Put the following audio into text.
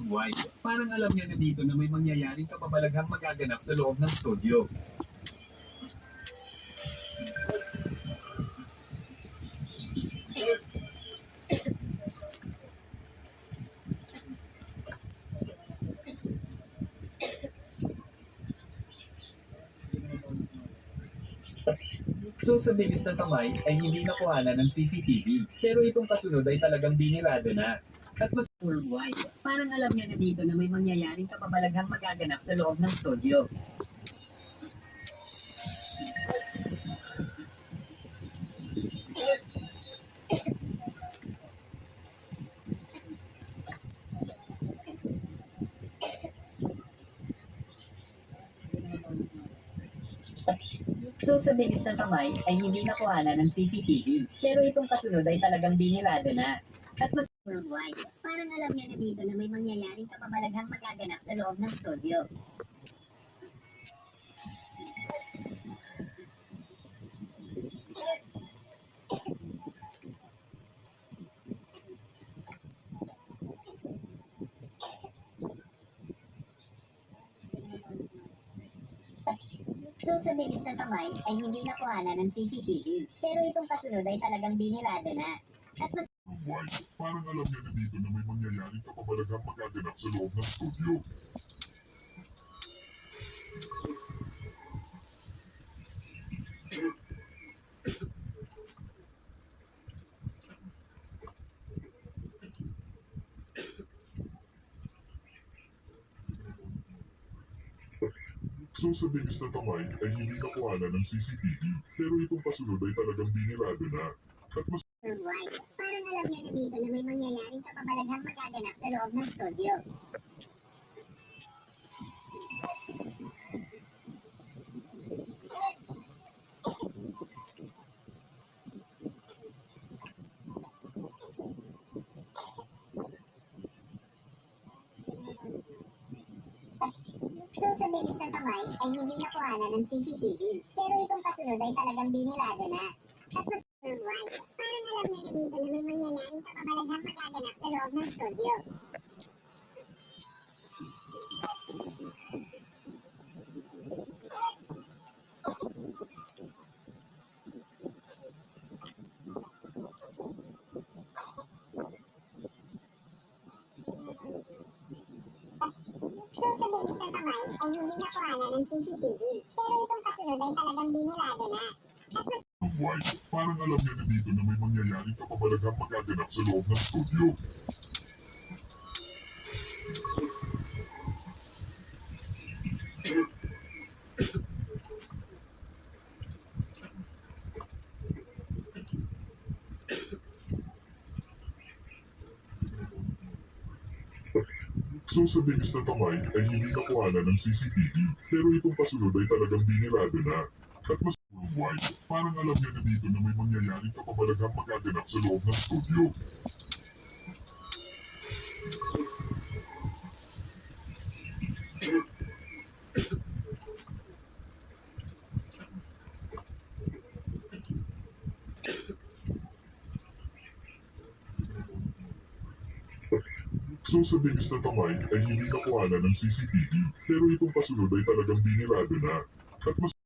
White. Parang alam niya na dito na may mangyayaring kababalaghang magaganap sa loob ng studio. So sa bilis na kamay ay hindi nakuhanan ng CCTV, pero itong kasunod ay talagang binirado na. At mas worldwide, parang alam niya na dito na may mangyayaring kababalaghang magaganap sa loob ng studio. So sa bilis ng kamay ay hindi nakuhanan ng CCTV, pero itong kasunod ay talagang binirado na. At mas worldwide, parang alam niya na dito na may mangyayaring kababalaghang magaganap sa loob ng studio. So sa bilis ng kamay ay hindi nakuhanan ng CCTV, pero itong kasunod ay talagang binirado na. At mas White, parang alam niya na dito na may mangyayaring kababalaghang magaganap sa loob ng studio. So sa bilis na kamay ay hindi nakuhanan ng CCTV, pero itong kasunod ay talagang binirado na. At mas Worldwide, parang alam niya na dito na may mangyayaring kababalaghang magaganap sa loob ng studio. So sa bilis ng kamay ay hindi nakuhanan ng CCTV, pero itong kasunod ay talagang binirado na. At mas worldwide, parang alam niya na dito na may mangyayaring kababalaghang magaganap sa loob ng studio. So sa bilis ng kamay ay hindi nakuhanan ng CCTV, pero itong kasunod ay talagang binirado na. At mas White, parang alam niya na dito na may mangyayaring kababalaghang magaganap sa loob ng studio. So sa bilis na kamay ay hindi nakuhanan ng CCTV, pero itong kasunod ay talagang binirado na. At mas worldwide, parang alam niya na dito na may mangyayaring kababalaghang magaganap sa loob ng studio. So sa bilis na kamay ay hindi nakuhanan ng CCTV, pero itong kasunod ay talagang binirado na. At mas